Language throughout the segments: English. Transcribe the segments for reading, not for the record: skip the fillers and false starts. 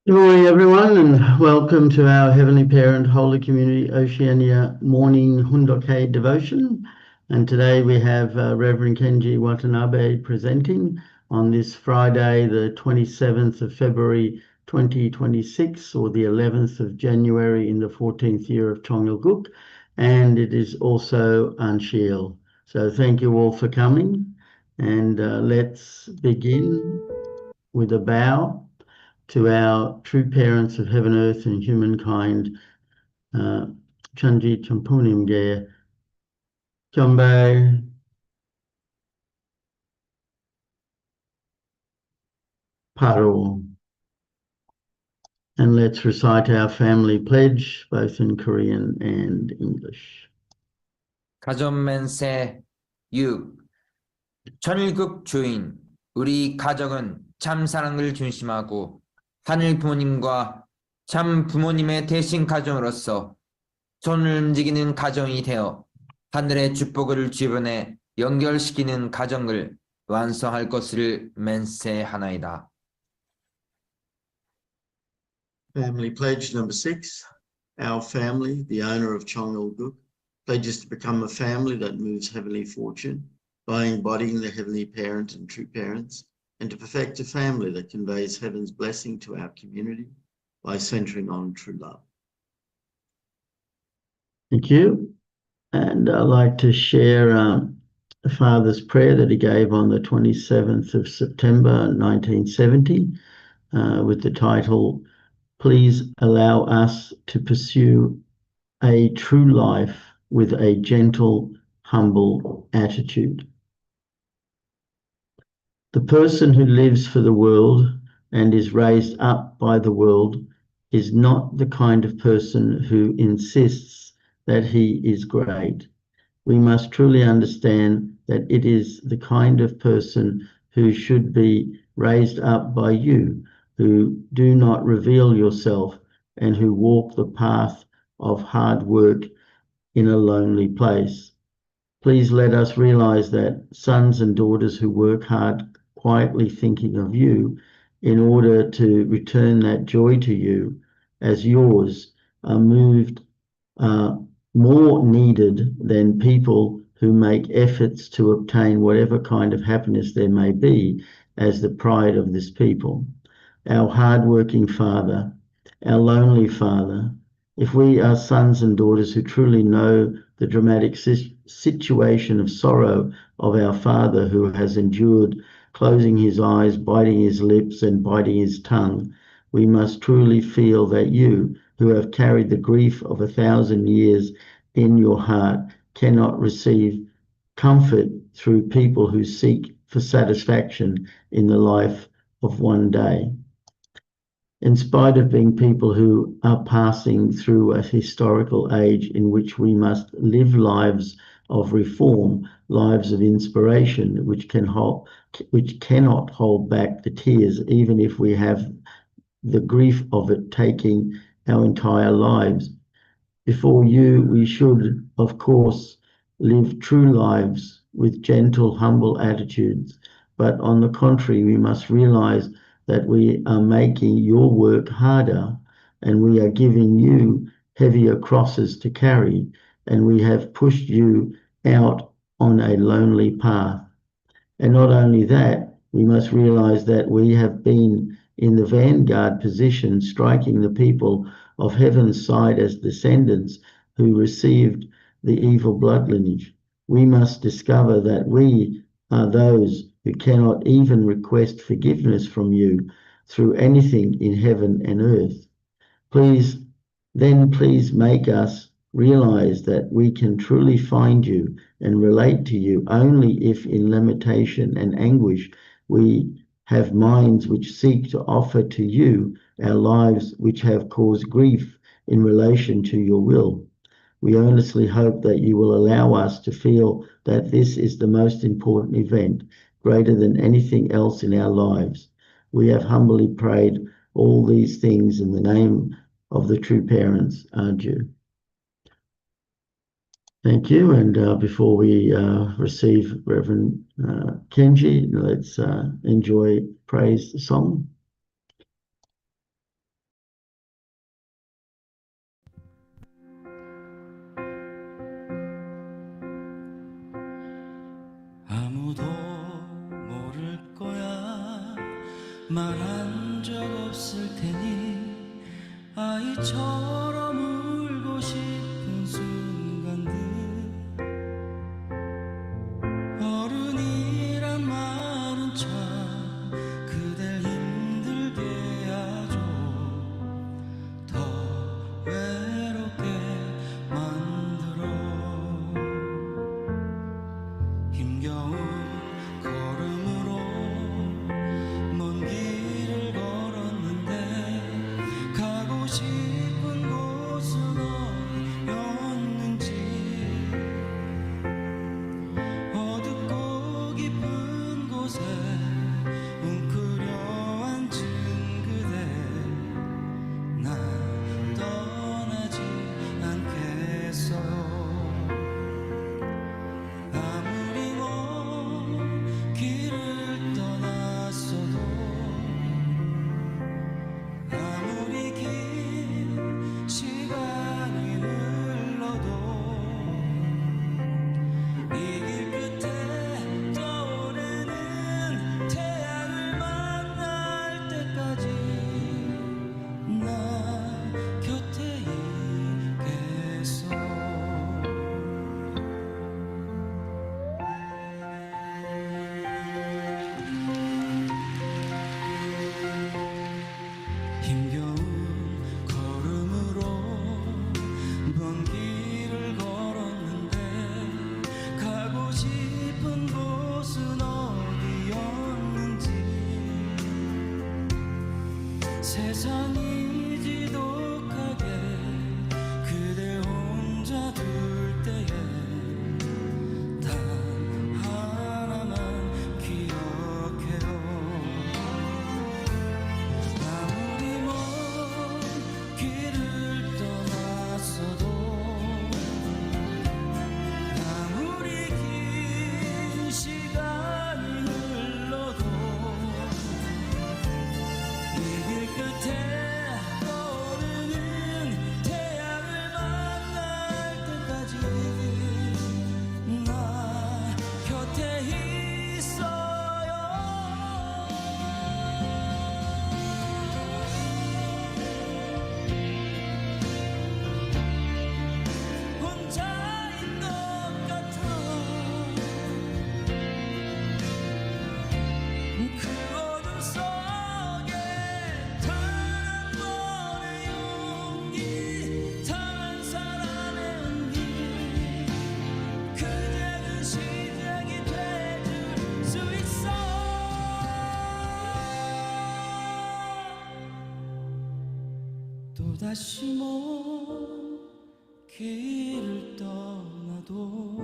Good morning, everyone, and welcome to our Heavenly Parent Holy Community Oceania morning Hundoke devotion. And today we have Reverend Kenji Watanabe presenting on this Friday, the 27th of February 2026, or the 11th of January in the 14th year of Chongyalguk. And it is also Ahn Shi Il. So thank you all for coming. And let's begin with a bow to our true parents of heaven, earth, and humankind, Chanji Champunim Ge, Chombe, Paro. And let's recite our family pledge, both in Korean and English. 가전맨세 6. 천일국 주인, 우리 가정은 참 사랑을 중심하고 하늘 부모님과 참 부모님의 대신 가정으로서 손을 움직이는 가정이 되어 하늘의 축복을 주변에 연결시키는 가정을 완성할 것을 맹세하나이다. Family pledge number 6. Our family, the owner of Chongyalguk, pledges to become a family that moves heavenly fortune by embodying the heavenly parent and true parents, and to perfect a family that conveys heaven's blessing to our community by centering on true love. Thank you. And I'd like to share the Father's prayer that he gave on the 27th of September 1970 with the title, Please Allow Us to Pursue a True Life with a Gentle, Humble Attitude. The person who lives for the world and is raised up by the world is not the kind of person who insists that he is great. We must truly understand that it is the kind of person who should be raised up by you, who do not reveal yourself and who walk the path of hard work in a lonely place. Please let us realize that sons and daughters who work hard quietly thinking of you in order to return that joy to you as yours are more needed than people who make efforts to obtain whatever kind of happiness there may be as the pride of this people. Our hard-working Father, our lonely Father, if we are sons and daughters who truly know the dramatic situation of sorrow of our Father who has endured closing his eyes, biting his lips, and biting his tongue, we must truly feel that you, who have carried the grief of 1,000 years in your heart, cannot receive comfort through people who seek for satisfaction in the life of one day. In spite of being people who are passing through a historical age in which we must live lives of reform, lives of inspiration, which cannot hold back the tears, even if we have the grief of it taking our entire lives. Before you, we should, of course, live true lives with gentle, humble attitudes. But on the contrary, we must realize that we are making your work harder and we are giving you heavier crosses to carry, and we have pushed you out on a lonely path. And not only that, we must realize that we have been in the vanguard position, striking the people of heaven's side as descendants who received the evil blood lineage. We must discover that we are those who cannot even request forgiveness from you through anything in heaven and earth. Please make us realize that we can truly find you and relate to you only if in limitation and anguish we have minds which seek to offer to you our lives which have caused grief in relation to your will. We earnestly hope that you will allow us to feel that this is the most important event, greater than anything else in our lives. We have humbly prayed all these things in the name of the true parents, aren't you? Thank you. And before we receive Reverend Kenji, let's enjoy praise song. 말한 적 없을 테니 아이처럼 울고 싶은 순간들 어른이란 말은 참 그댈 힘들게 하죠. 더 외롭게 만들어 힘겨운 걸음으로 먼 길을 걸었는데 가고 싶은 곳은 어디였는지 어둡고 깊은 곳에 웅크려 앉은 그대 나 떠나지 않겠어요. 아무리 먼 길을 떠났어도 아무리 긴 시간이 흘러도 이 길 끝에 떠오르는 태양을 만날 때까지 나 곁에 있겠어. 힘겨운 걸음으로 먼 길을 걸었는데 가고 싶은 곳은 어디였는지 세상이 지독하게 그대 혼자 둘 때에 단 하나만 기억해요. 아무리 먼 길을 떠났어도 아무리 긴 시간이 흘러도 이 길 끝에 떠오르는 태양을 만날 때까지 나 곁에 있어요. 혼자인 것 같아 그 어둠 속에 단 한 번의 용기 단 한 사람의 온기 그대는 시작이 돼줄 수 있어. 또다시 먼 길을 떠나도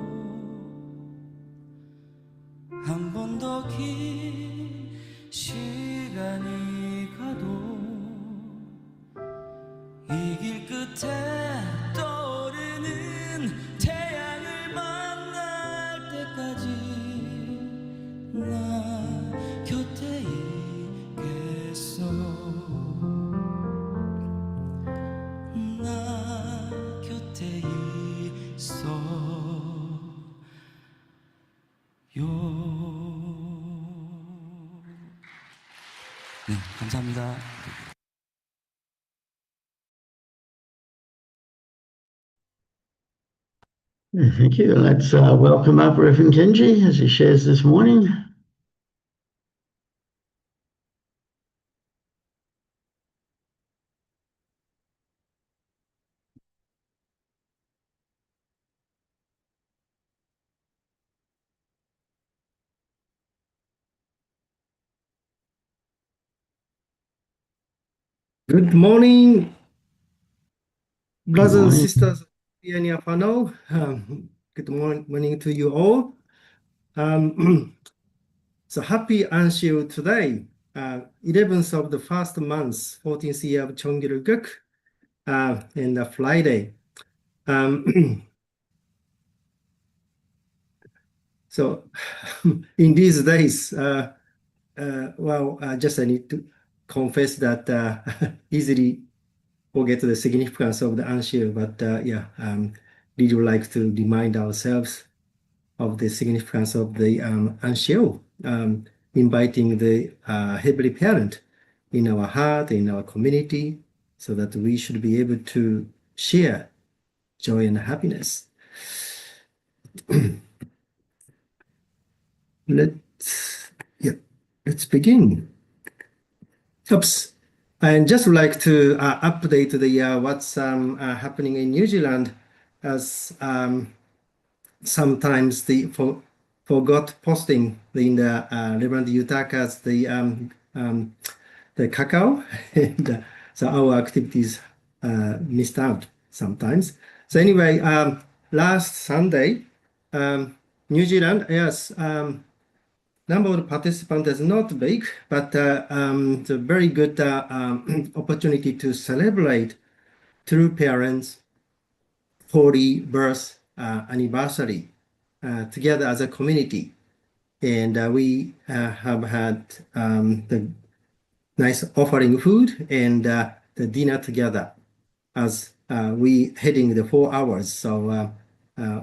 한 번 더 긴 시간이 가도 이 길 끝에 떠오르는 태양을 만날 때까지 나 곁에 있겠어. 나 곁에 있어요. 네, 감사합니다. Thank you. Let's welcome up Rev Kenji as he shares this morning. Good morning, brothers and morning. sisters of Oceania panel. Good morning to you all. So happy Ahn Shi Il today, 11th of the first month, 14th year of Cheonggil-guk, and Friday. So in these days, just I need to confess that easily forget the significance of the Ahn Shi Il, but really would like to remind ourselves of the significance of the Ahn Shi Il. inviting the Heavenly Parent in our heart, in our community, so that we should be able to share joy and happiness. Let's begin. Oops. I'd just like to update the what's happening in New Zealand, as sometimes forgot posting in the Reverend Yutaka's the cacao, and so our activities missed out sometimes. So anyway, last Sunday, New Zealand, yes, number of participants is not big, but it's a very good opportunity to celebrate True Parents' 40 birth anniversary together as a community. And we have had the nice offering food and the dinner together as we heading the 4 hours. So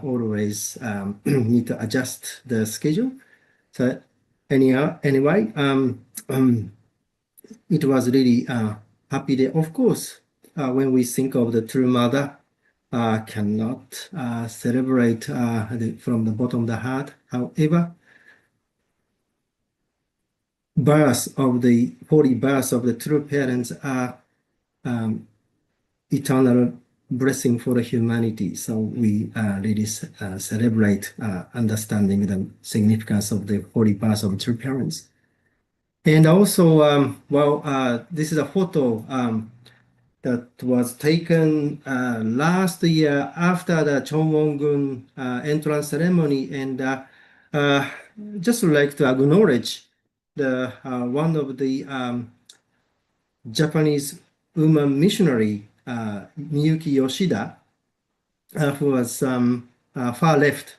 always need to adjust the schedule. So anyway, it was really happy day. Of course, when we think of the true mother, cannot celebrate from the bottom of the heart. However, birth of the 40 births of the true parents are eternal blessing for the humanity. So we really celebrate understanding the significance of the 40 births of true parents. And also, this is a photo that was taken last year after the Chonwongun entrance ceremony, and just would like to acknowledge the one of the Japanese woman missionary, Miyuki Yoshida, who was far left.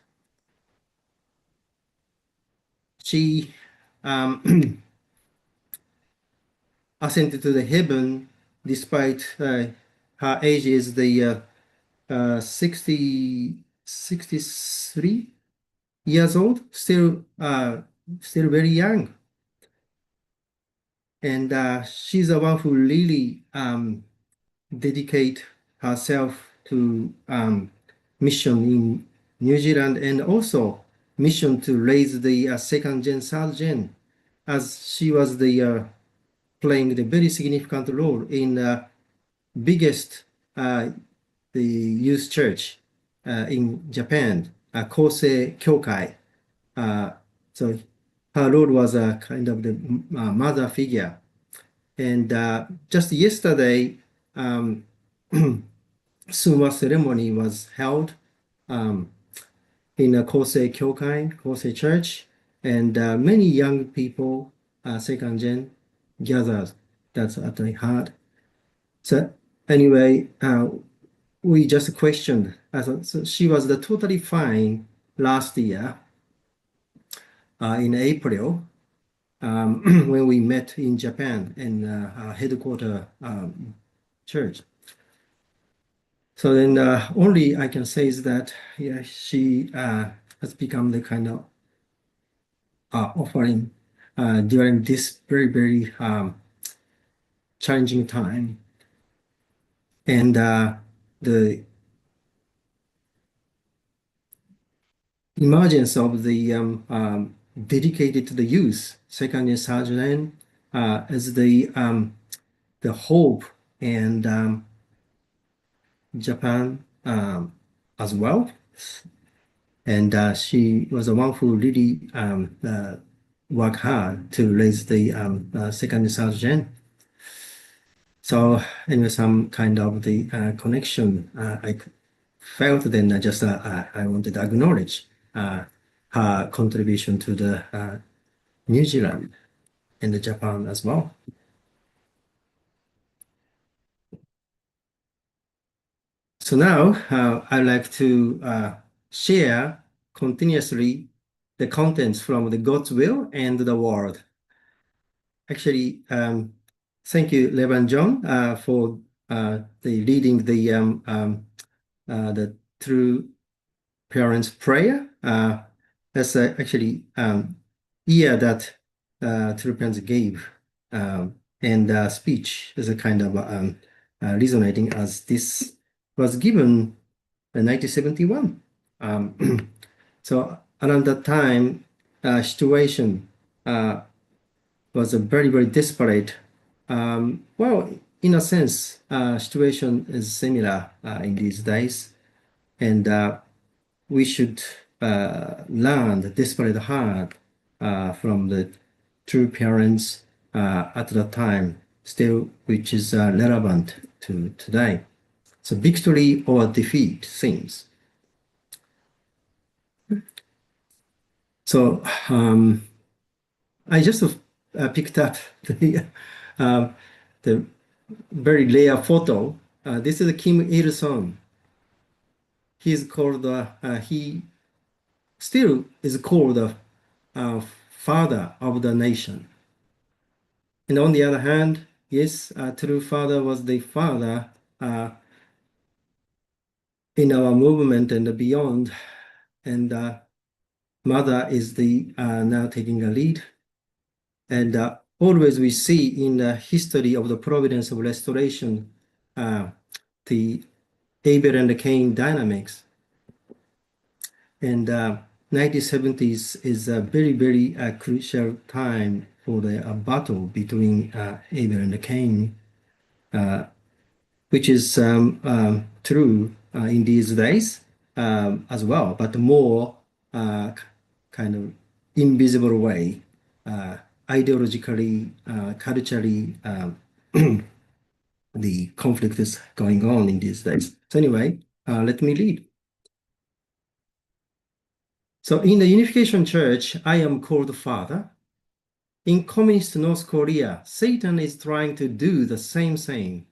She ascended to the heaven despite her age is the 63 years old, still very young. And she's the one who really dedicate herself to mission in New Zealand, and also mission to raise the second gen, third gen, as she was the playing the very significant role in biggest the youth church in Japan, Kosei Kyokai. So her role was a kind of the mother figure. And just yesterday, Suma ceremony was held in a Kosei Kyokai, Kosei Church, and many young people, second gen, gathered. That's at the heart. So anyway, we just questioned. So she was totally fine last year in April when we met in Japan in our headquarter church. So then only I can say is that she has become the kind of offering during this very, very challenging time. And the emergence of the dedicated to the youth, second year sergeant, as the hope and Japan as well. And she was the one who really worked hard to raise the second year sergeant. So anyway, some kind of the connection I felt, then I just I wanted to acknowledge her contribution to the New Zealand and the Japan as well. So now I'd like to share continuously the contents from the God's will and the Word. Actually, thank you, Reverend John, for the leading the True Parents Prayer. That's actually year that true parents gave, and speech is a kind of resonating as this was given in 1971. So around that time, situation was a very, very desperate. Well, in a sense, situation is similar in these days, and we should learn the desperate heart from the true parents at the time, still, which is relevant to today. So victory or defeat seems. So I just picked up the very rare photo. This is Kim Il-sung. He's called, he still is called the father of the nation. And on the other hand, yes, true father was the father in our movement and beyond. And mother is the now taking a lead. And always we see in the history of the providence of restoration, the Abel and Cain dynamics. And 1970s is a very, very crucial time for the battle between Abel and Cain, which is true in these days as well, but more kind of invisible way, ideologically, culturally, the conflict is going on in these days. So anyway, let me read. So in the Unification Church, I am called Father. In communist North Korea, Satan is trying to do the same thing.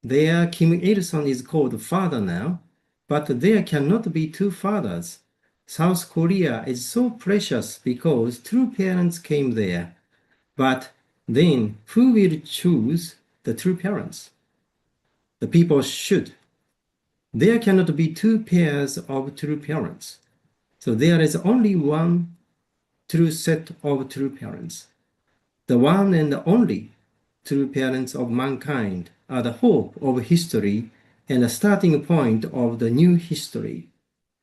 There, Kim Il-sung is called Father now, but there cannot be two fathers. South Korea is so precious because true parents came there. But then, who will choose the true parents? The people should. There cannot be two pairs of true parents. So there is only one true set of true parents. The one and only true parents of mankind are the hope of history and the starting point of the new history.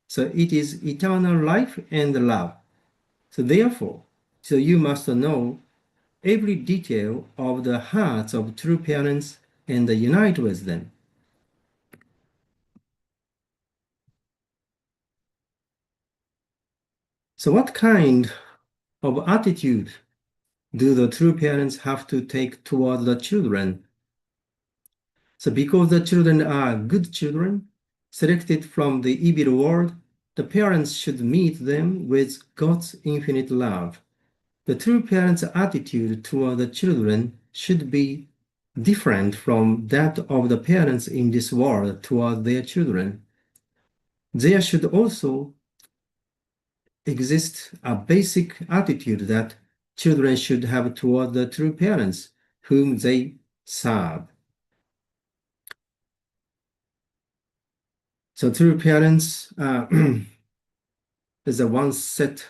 So it is eternal life and love. So therefore, so you must know every detail of the hearts of true parents and unite with them. So what kind of attitude do the true parents have to take toward the children? So because the children are good children, selected from the evil world, the parents should meet them with God's infinite love. The true parents' attitude toward the children should be different from that of the parents in this world toward their children. There should also exist a basic attitude that children should have toward the true parents whom they serve. So true parents is a one set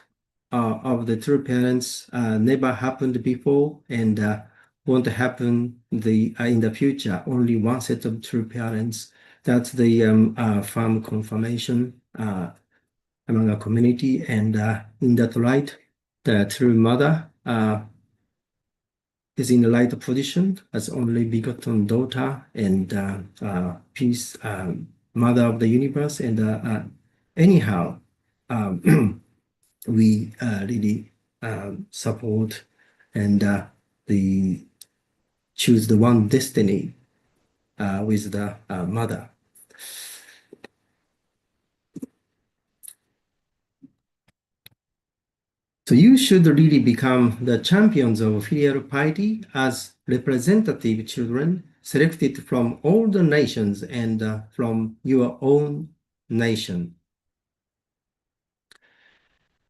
of the true parents never happened before and won't happen in the future. Only one set of true parents. That's the firm confirmation among our community, and in that light, the true mother is in the right position as only begotten daughter and peace, mother of the universe. And anyhow, we really support and choose the one destiny with the mother. So you should really become the champions of filial piety as representative children selected from all the nations and from your own nation.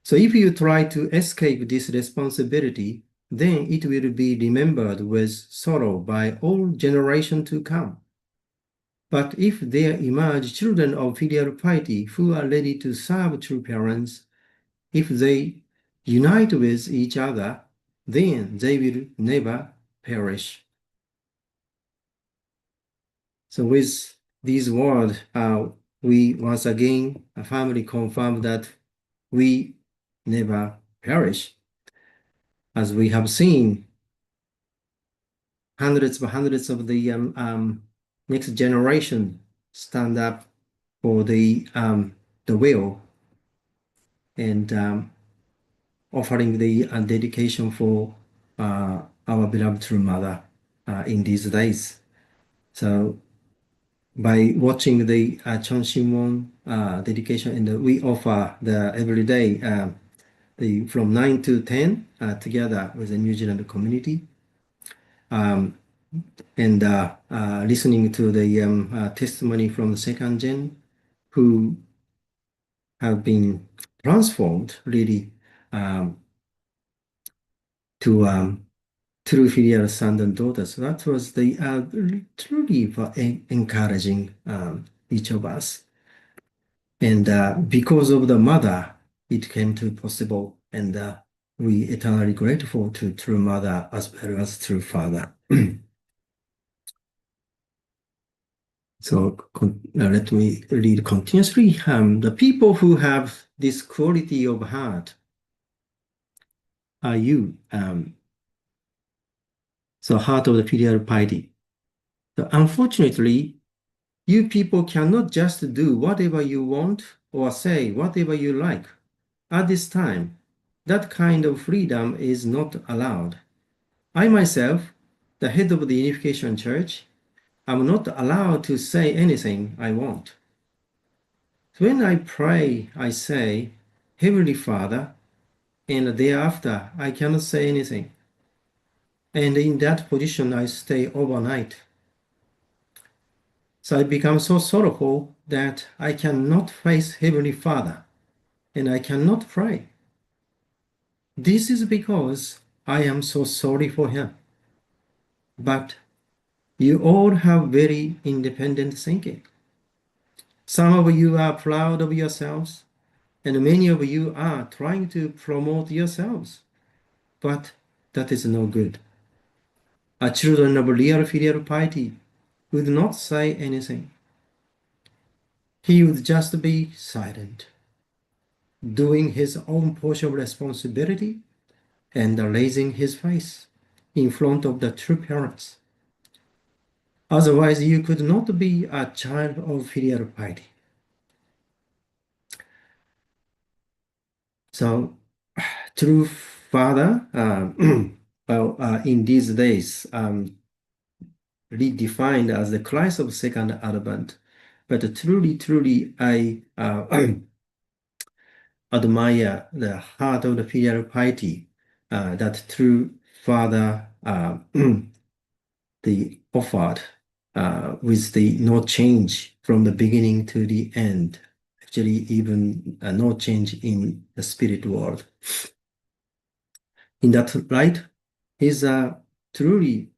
So if you try to escape this responsibility, then it will be remembered with sorrow by all generations to come. But if there emerge children of filial piety who are ready to serve true parents, if they unite with each other, then they will never perish. So with these words, we once again firmly confirm that we never perish. As we have seen, hundreds of the next generation stand up for the will and offering the dedication for our beloved true mother in these days. So by watching the Chon Shimon dedication, and we offer the every day the from 9 to 10 together with the New Zealand community, and listening to the testimony from the second gen who have been transformed really to true filial sons and daughters. That was the truly encouraging each of us. And because of the mother, it came to possible. And we eternally grateful to true mother as well as true father. So let me read continuously. The people who have this quality of heart are you. So heart of the filial piety. So unfortunately, you people cannot just do whatever you want or say whatever you like. At this time, that kind of freedom is not allowed. I myself, the head of the Unification Church, am not allowed to say anything I want. When I pray, I say, Heavenly Father, and thereafter I cannot say anything. And in that position, I stay overnight. So I become so sorrowful that I cannot face Heavenly Father, and I cannot pray. This is because I am so sorry for him. But you all have very independent thinking. Some of you are proud of yourselves, and many of you are trying to promote yourselves. But that is no good. A children of real filial piety would not say anything. He would just be silent, doing his own portion of responsibility and raising his face in front of the true parents. Otherwise, you could not be a child of filial piety. So, true father, in these days, redefined as the Christ of Second Advent. But truly, I admire the heart of the filial piety that true father the offered with the no change from the beginning to the end. Actually, even no change in the spirit world. In that light, he's a truly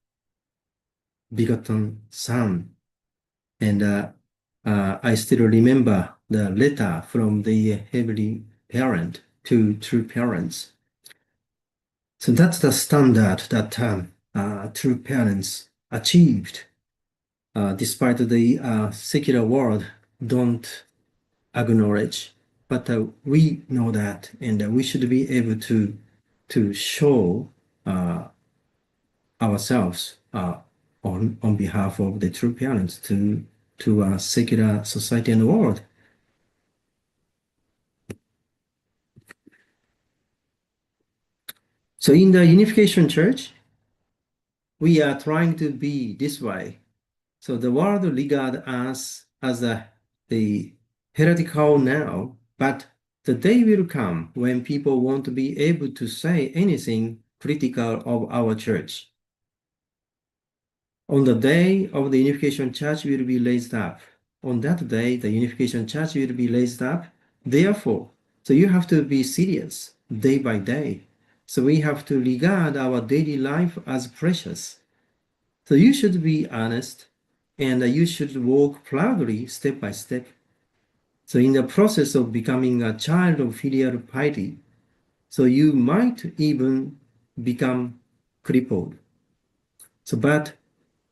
begotten son. And I still remember the letter from the heavenly parent to true parents. So that's the standard that true parents achieved, despite the secular world don't acknowledge. But we know that, and we should be able to show ourselves on behalf of the true parents to secular society and the world. So in the Unification Church, we are trying to be this way. So the world regards us as the heretical now, but the day will come when people won't be able to say anything critical of our church. On the day of the Unification Church will be raised up. On that day, the Unification Church will be raised up. Therefore, so you have to be serious day by day. So we have to regard our daily life as precious. So you should be honest, and you should walk proudly step by step. So in the process of becoming a child of filial piety, so you might even become crippled. So, but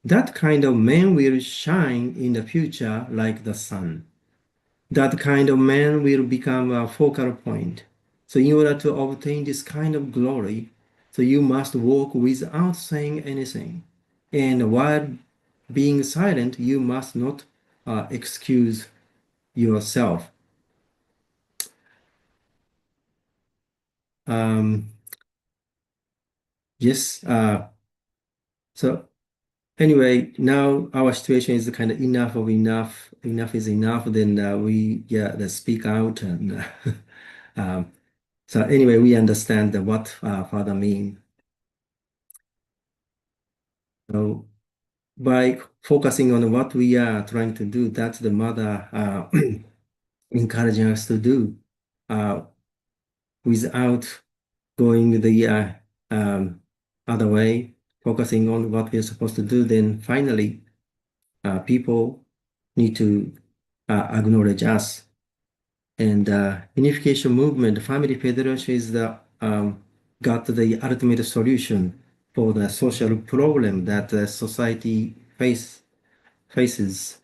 that kind of man will shine in the future like the sun. That kind of man will become a focal point. So in order to obtain this kind of glory, so you must walk without saying anything. And while being silent, you must not excuse yourself. Yes. So anyway, now our situation is kind of enough of enough. Enough is enough. Then we let's speak out and. So anyway, we understand what Father mean. So by focusing on what we are trying to do, that's the Mother encouraging us to do without going the other way, focusing on what we're supposed to do. Then finally, people need to acknowledge us. And unification movement, family federation is the got the ultimate solution for the social problem that the society faces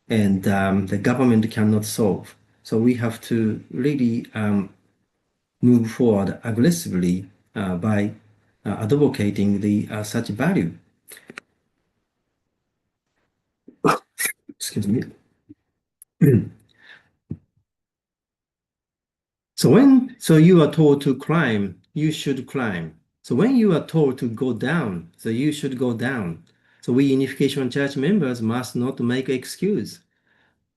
and the government cannot solve. So we have to really move forward aggressively by advocating the such value. Excuse me. So you are told to climb, you should climb. So when you are told to go down, so you should go down. So we Unification Church members must not make excuse.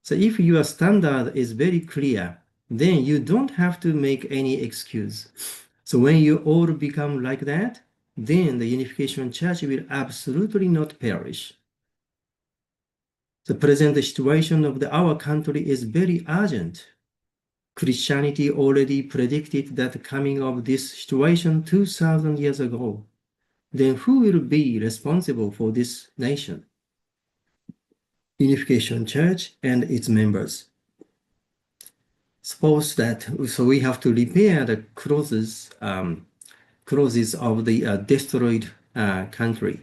So if your standard is very clear, then you don't have to make any excuse. So when you all become like that, then the Unification Church will absolutely not perish. The present situation of our country is very urgent. Christianity already predicted that coming of this situation 2,000 years ago. Then who will be responsible for this nation? Unification Church and its members. Suppose that, so we have to repair the causes of the destroyed country.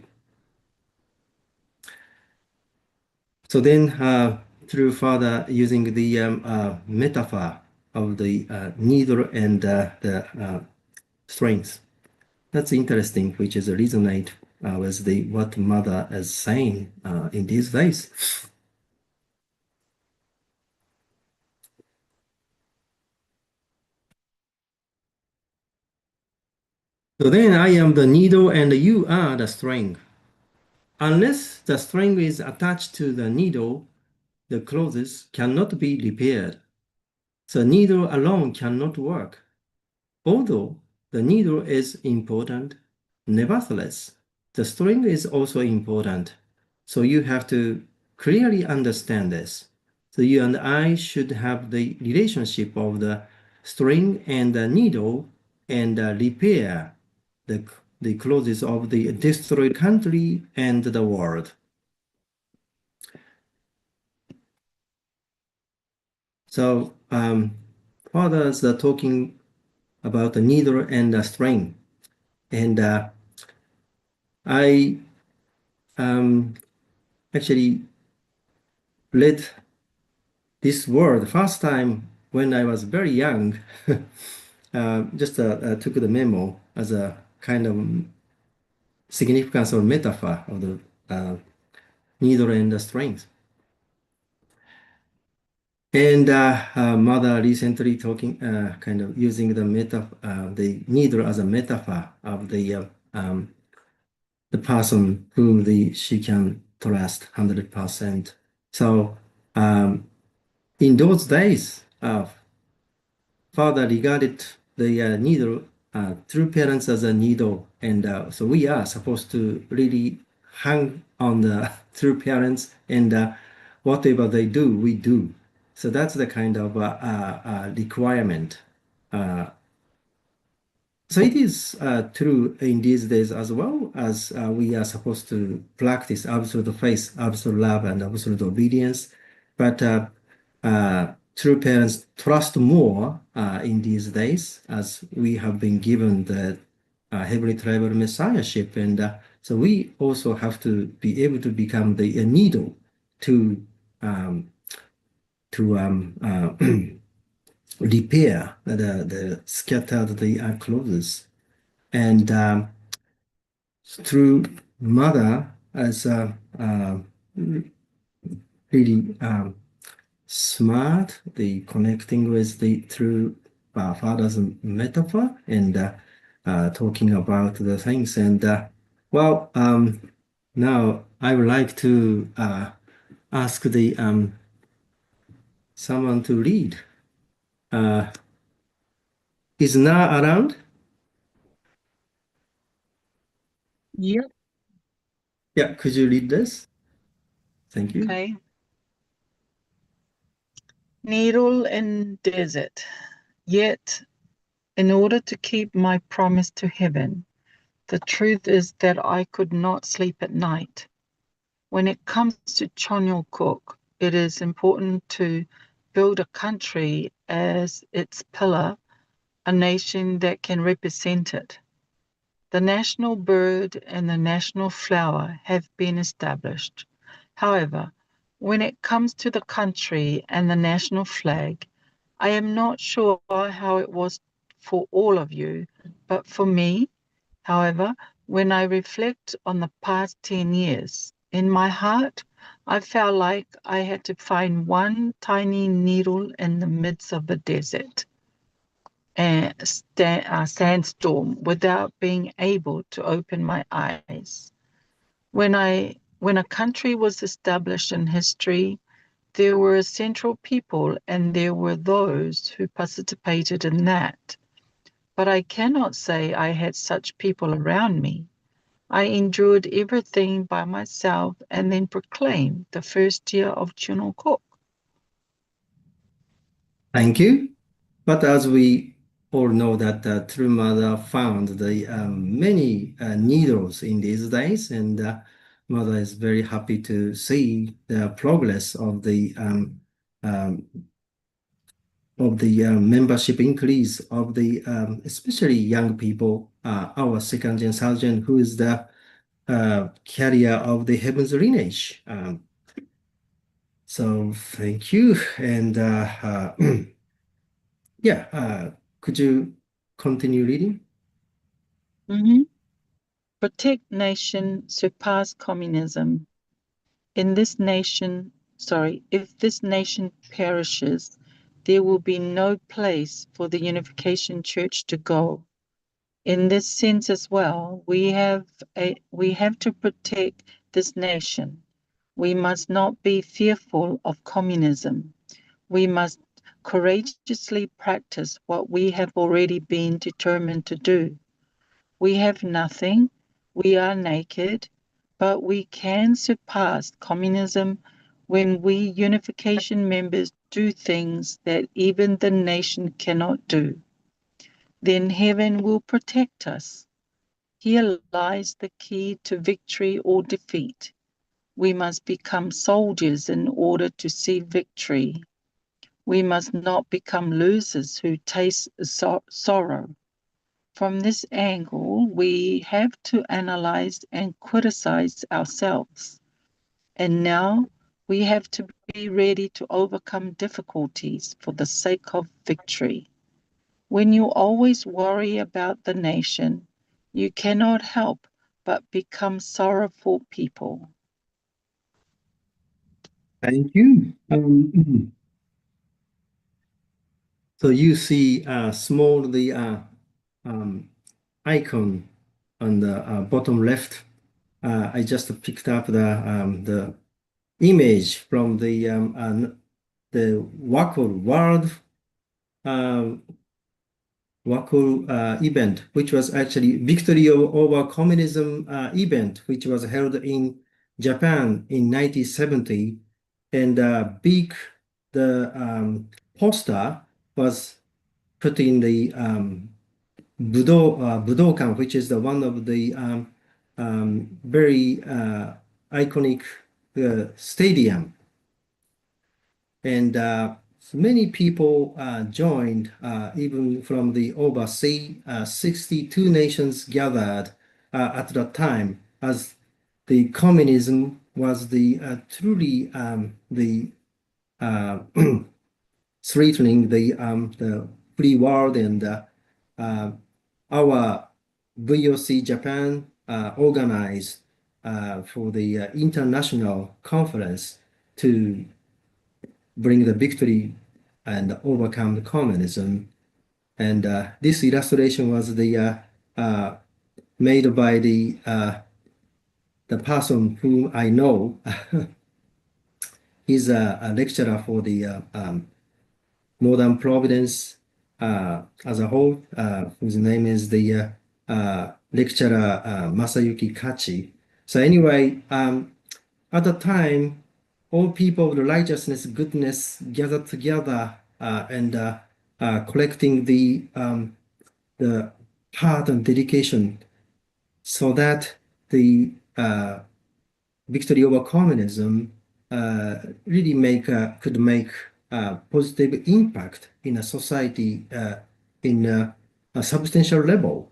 So then, through Father using the metaphor of the needle and the strength, that's interesting, which is resonate with what Mother is saying in these days. So then I am the needle and you are the string. Unless the string is attached to the needle, the clothes cannot be repaired. The needle alone cannot work. Although the needle is important, nevertheless, the string is also important. So you have to clearly understand this. So you and I should have the relationship of the string and the needle and repair the clothes of the destroyed country and the world. So fathers are talking about the needle and the string. And I actually read this word first time when I was very young. Just took the memo as a kind of significance or metaphor of the needle and the strings. And Mother recently talking, kind of using the the needle as a metaphor of the person whom she can trust 100%. So in those days, Father regarded the needle, true parents as a needle, and so we are supposed to really hang on the true parents, and whatever they do, we do. So that's the kind of requirement. So it is true in these days as well, as we are supposed to practice absolute faith, absolute love, and absolute obedience. But true parents trust more in these days, as we have been given the heavenly tribal messiahship, and so we also have to be able to become the needle to um, repair the scattered clothes, and through mother as really smart, the connecting with the through father's metaphor, and talking about the things. And well, now I would like to ask the someone to read. Is Na around? Yep. Yeah, could you read this? Thank you. Okay. Needle in desert. Yet, in order to keep my promise to heaven, the truth is that I could not sleep at night. When it comes to Chonyokook, it is important to build a country as its pillar, a nation that can represent it. The national bird and the national flower have been established. However, when it comes to the country and the national flag, I am not sure how it was for all of you, but for me, however, when I reflect on the past 10 years, in my heart, I felt like I had to find one tiny needle in the midst of the desert and sandstorm without being able to open my eyes. When a country was established in history, there were central people and there were those who participated in that. But I cannot say I had such people around me. I endured everything by myself and then proclaimed the first year of Chunokok. Thank you. But as we all know that True Mother found the many needles in these days, and Mother is very happy to see the progress um, of the membership increase of the especially young people. Our second gen sergeant, who is the carrier of the heaven's lineage. So thank you, and yeah, could you continue reading? Protect nation, surpass communism. If this nation perishes, there will be no place for the Unification Church to go. In this sense as well, we have to protect this nation. We must not be fearful of communism. We must courageously practice what we have already been determined to do. We have nothing, we are naked, but we can surpass communism when we unification members do things that even the nation cannot do. Then heaven will protect us. Here lies the key to victory or defeat. We must become soldiers in order to see victory. We must not become losers who taste sorrow. From this angle, we have to analyze and criticize ourselves. And now we have to be ready to overcome difficulties for the sake of victory. When you always worry about the nation, you cannot help but become sorrowful people. Thank you. So you see small the icon on the bottom left. I just picked up the image from the Waco World Waco event, which was actually victory over communism event, which was held in Japan in 1970, and the poster was put in the Budokan, which is the one of the very iconic stadium. And So many people joined, even from the overseas. 62 nations gathered at that time, as the communism was the truly the threatening the free world, and our VOC Japan organized for the international conference to bring the victory and overcome the communism. And this illustration was the made by the person whom I know. He's a lecturer for the Modern Providence as a whole, whose name is the lecturer Masayuki Kachi. So anyway, at the time, all people of righteousness, goodness gathered together and collecting the heart and dedication, so that the victory over communism really could make a positive impact in a society in a substantial level.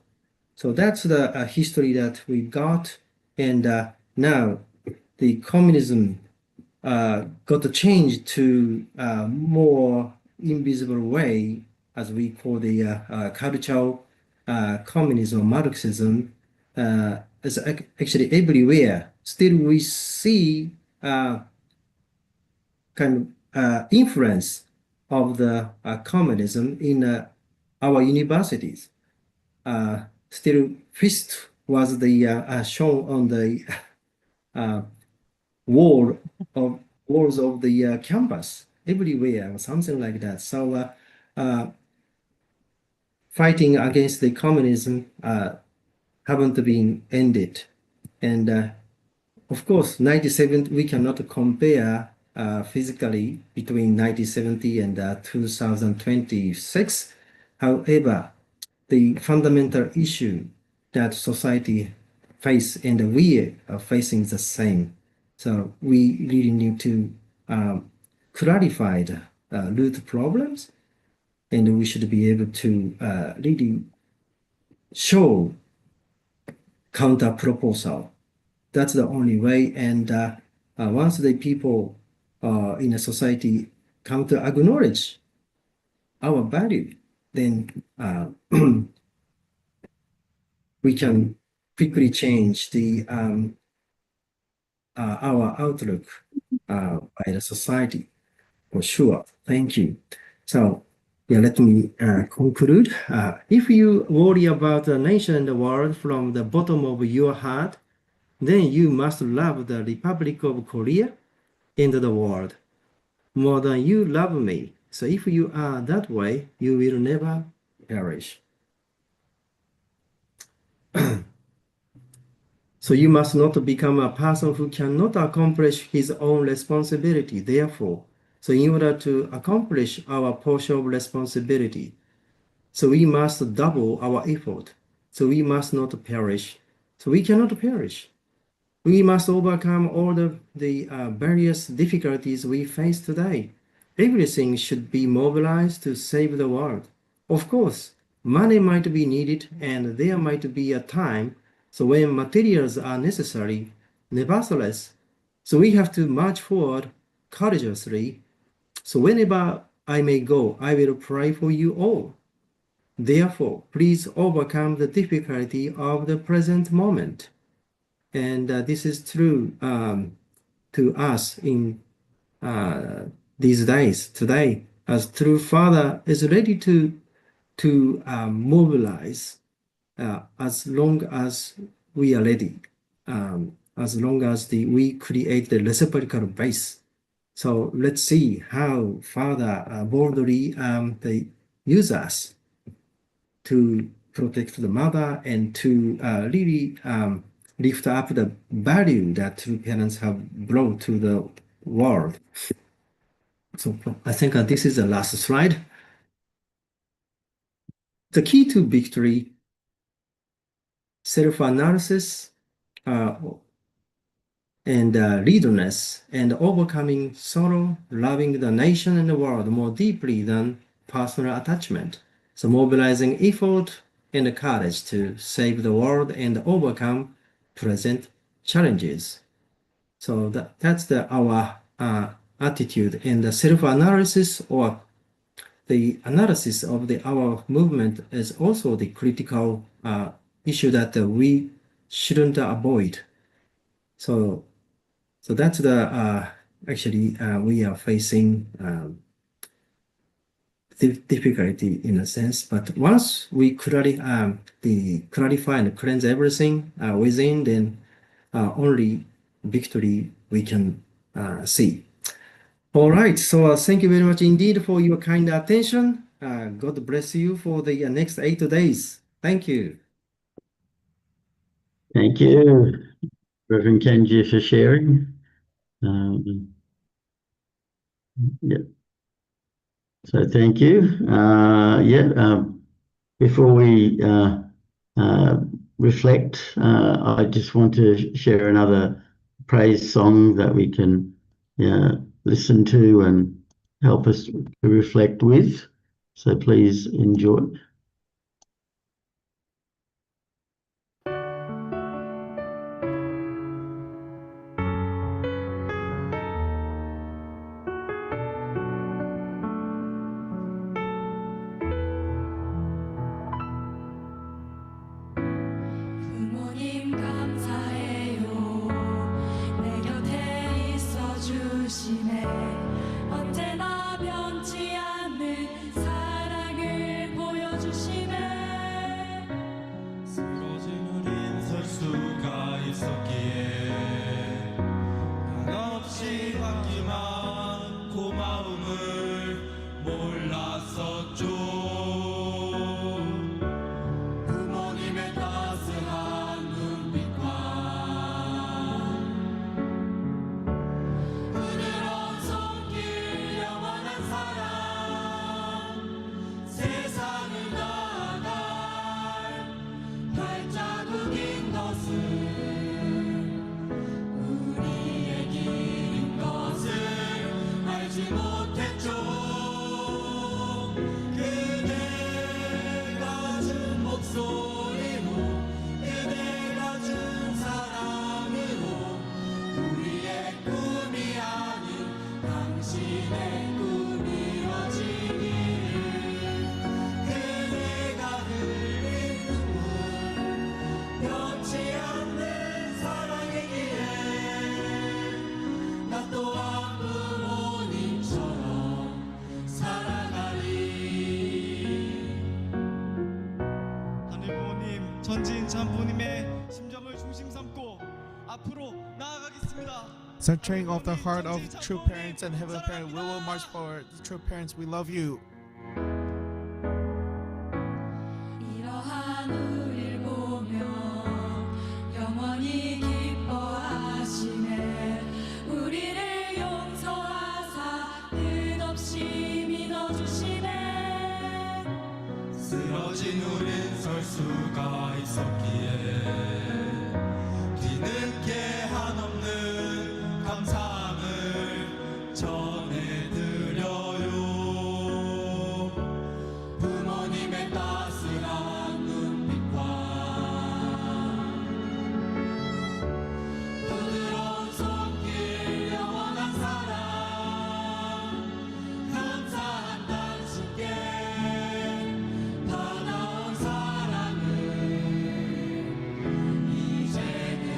So that's the history that we got, and now the communism got changed to a more invisible way, as we call the cultural communism, Marxism. Is actually everywhere. Still, we see kind of influence of the communism in our universities. Still, fist was the shown on the walls of the campus everywhere, or something like that. So, fighting against the communism haven't been ended, and of course, 1970 we cannot compare physically between 1970 and 2026. However, the fundamental issue that society face and we are facing is the same. So we really need to clarify the root problems, and we should be able to really show counter proposal. That's the only way. And once the people in a society come to acknowledge our value, then we can quickly change our outlook by the society, for sure. Thank you. So, yeah, let me conclude. If you worry about the nation and the world from the bottom of your heart, then you must love the Republic of Korea and the world more than you love me. So if you are that way, you will never perish. So you must not become a person who cannot accomplish his own responsibility. Therefore, so in order to accomplish our portion of responsibility, so we must double our effort. So we must not perish. So we cannot perish. We must overcome all the various difficulties we face today. Everything should be mobilized to save the world. Of course, money might be needed and there might be a time so when materials are necessary. Nevertheless, so we have to march forward courageously. So whenever I may go, I will pray for you all. Therefore, please overcome the difficulty of the present moment. And this is true to us in these days today, as true Father is ready to mobilize as long as we are ready, as long as we create the reciprocal base. So let's see how Father boldly they use us to protect the mother and to really lift up the value that true parents have brought to the world. So I think this is the last slide. The key to victory, self-analysis, and leaderness, and overcoming sorrow, loving the nation and the world more deeply than personal attachment. So mobilizing effort and courage to save the world and overcome present challenges. So that's our attitude, and the self-analysis or the analysis of our movement is also the critical issue that we shouldn't avoid. So that's the actually we are facing difficulty in a sense. But once we clarify and cleanse everything within, then only victory we can see. All right. So thank you very much indeed for your kind attention. God bless you for the next 8 days. Thank you. Thank you, Reverend Kenji, for sharing. Yeah. So thank you. Before we reflect, I just want to share another praise song that we can listen to and help us to reflect with. So please enjoy. 부모님 감사해요 내 곁에 있어 주시네 언제나 변치 않는 사랑을 보여주시네 쓰러진 우린 설 수가 있었기에 한없이 받기만 고마움을 몰랐었죠 부모님의 따스한 눈빛과 부드러운 손길 영원한 사랑 세상을 나아갈 발자국인 것을 우리의 길인 것을 알지 못했죠 그대가 준 목소리로 그대가 준 사랑으로 우리의 꿈이 아닌 당신의 꿈이 이뤄지기를 그대가 흘린 눈물 변치 않는 사랑의 길에 나 또한 부모님처럼 살아가리 하늘 부모님 전진 장부님의 심정을 중심 삼고 앞으로 나아가겠습니다. Centering of the heart of true parents and heavenly parents, we will march forward. True parents, we love you. 이러한 우릴 보며 영원히 기뻐하시네 우리를 용서하사 끝없이 믿어주시네 쓰러진 우린 설 수가 있었기에 뒤늦게 한없는 감사함을 전해드려요 부모님의 따스한 눈빛과 부드러운 손길 영원한 사랑 감사한 당신께 받아온 사랑을 이제는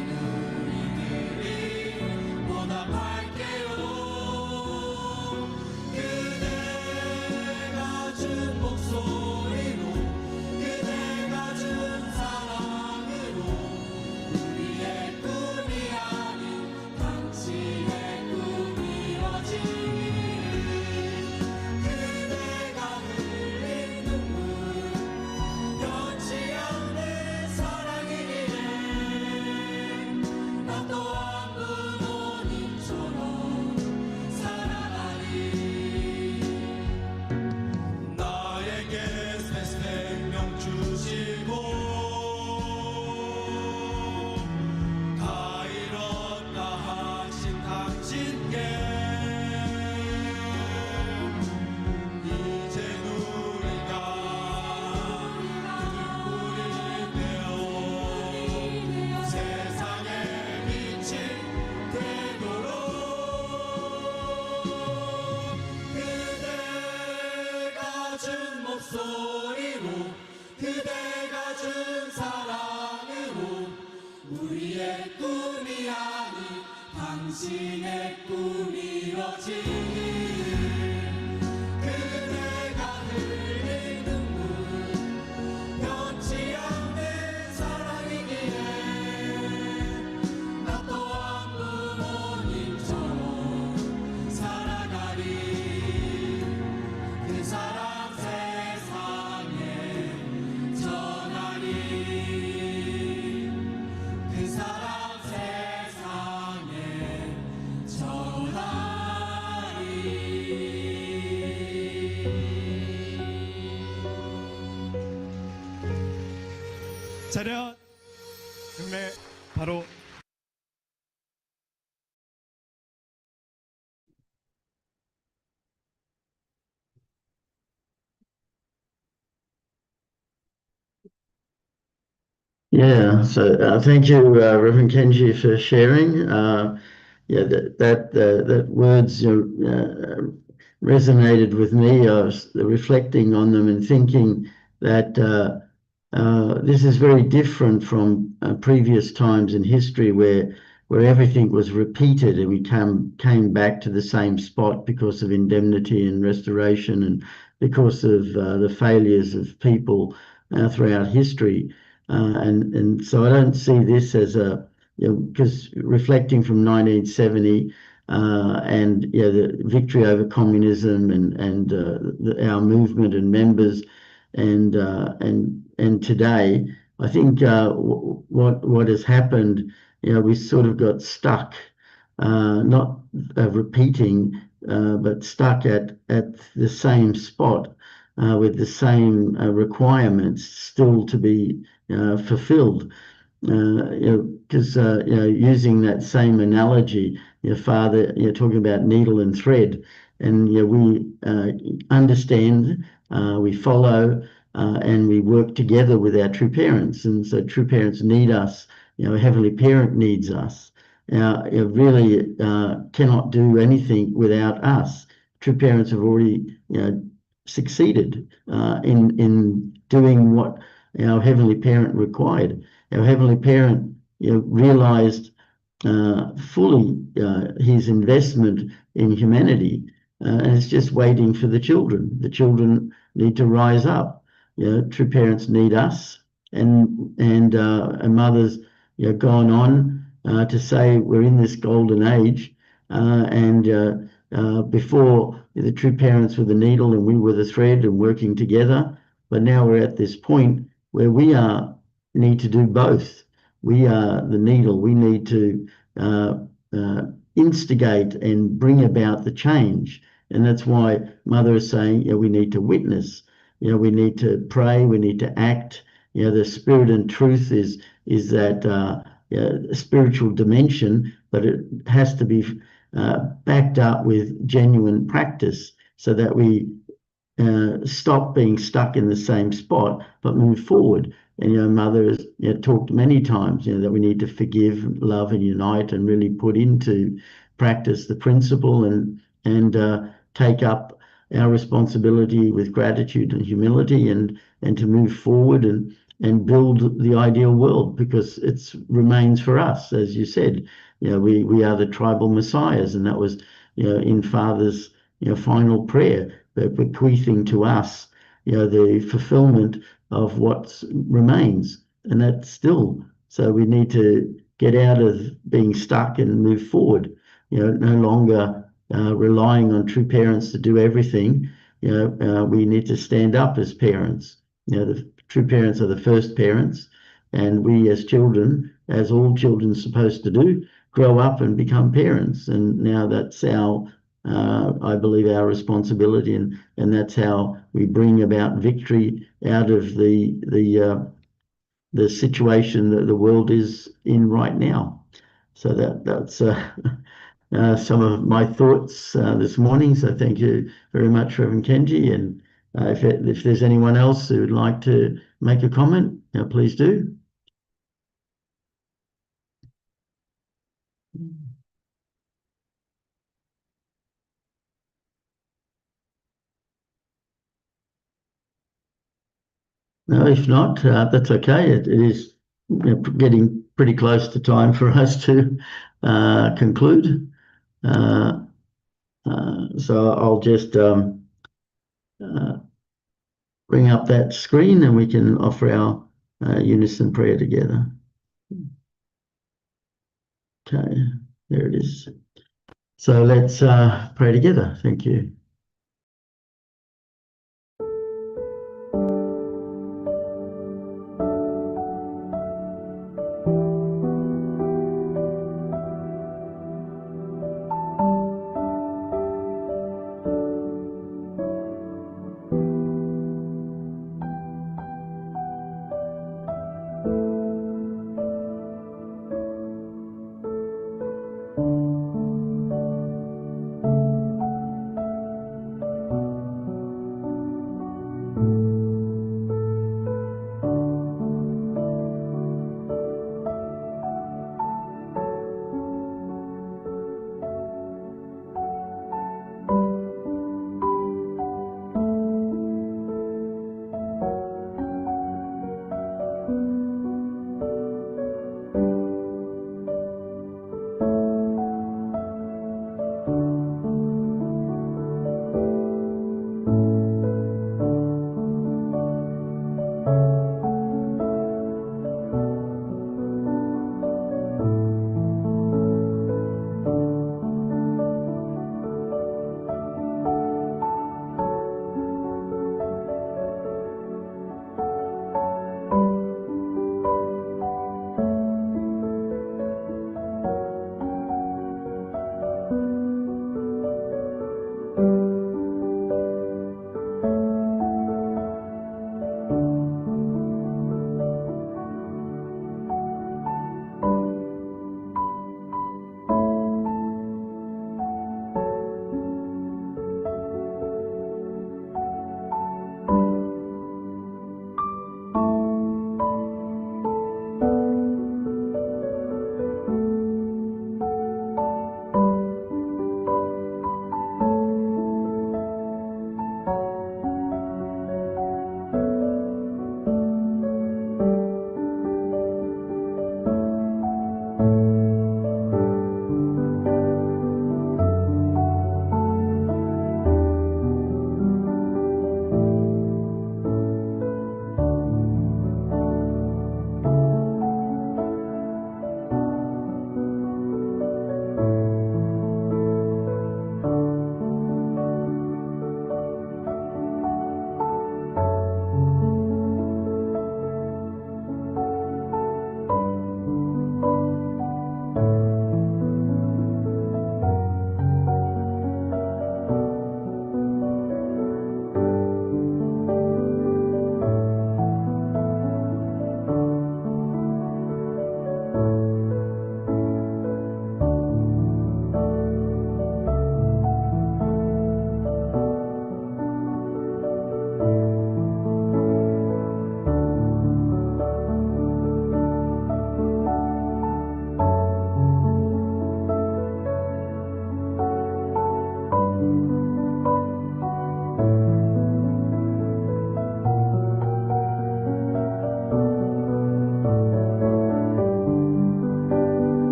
내 꿈이 이뤄지길 그대가 흘린 눈물 변치 않는 사랑이기에 나 또한 부모님처럼 살아가리 그 사랑 세상에 전하리 그 사랑 세상에 전하리 차렷 경례 바로 Yeah, so thank you, Reverend Kenji, for sharing. Yeah, that words resonated with me. I was reflecting on them and thinking that this is very different from previous times in history where everything was repeated and we came back to the same spot because of indemnity and restoration and because of the failures of people throughout history. And so I don't see this as because reflecting from 1970 and the victory over communism and our movement and members and today, I think what has happened, we sort of got stuck, not repeating, but stuck at the same spot with the same requirements still to be fulfilled. Because using that same analogy, your father, you're talking about needle and thread, and we understand, we follow, and we work together with our true parents, and so true parents need us. Heavenly Parent needs us. Now, it really cannot do anything without us. True parents have already, succeeded in doing what our Heavenly Parent required. Our Heavenly Parent, realized fully his investment in humanity, and it's just waiting for the children. The children need to rise up. True parents need us, and mothers, gone on to say we're in this golden age, and before the true parents were the needle and we were the thread and working together, but now we're at this point where we need to do both. We are the needle. We need to instigate and bring about the change. And that's why Mother is saying, we need to witness. We need to pray. We need to act. The spirit and truth is that spiritual dimension, but it has to be backed up with genuine practice so that we stop being stuck in the same spot, but move forward. And Mother has talked many times that we need to forgive, love, and unite, and really put into practice the principle and take up our responsibility with gratitude and humility, and to move forward and build the ideal world, because it remains for us, as you said. We are the tribal messiahs, and that was in Father's final prayer, bequeathing to us the fulfillment of what remains, and that's still. So we need to get out of being stuck and move forward. No longer relying on true parents to do everything. We need to stand up as parents. The true parents are the first parents, and we as children, as all children are supposed to do, grow up and become parents. And now that's I believe, our responsibility, and that's how we bring about victory out of the situation that the world is in right now. So that's some of my thoughts this morning. So thank you very much, Reverend Kenji. And if there's anyone else who would like to make a comment, please do. No, if not, that's okay. It is getting pretty close to time for us to conclude. So I'll just bring up that screen and we can offer our unison prayer together. Okay, there it is. So let's pray together. Thank you.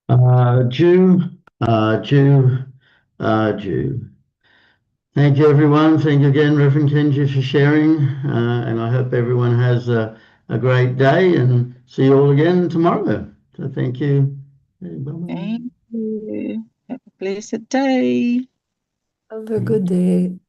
Jew. Thank you, everyone. Thank you again, Reverend Kenji, for sharing. And I hope everyone has a great day and see you all again tomorrow. So thank you. Bye-bye. Thank you. Have a blessed day. Have a good day.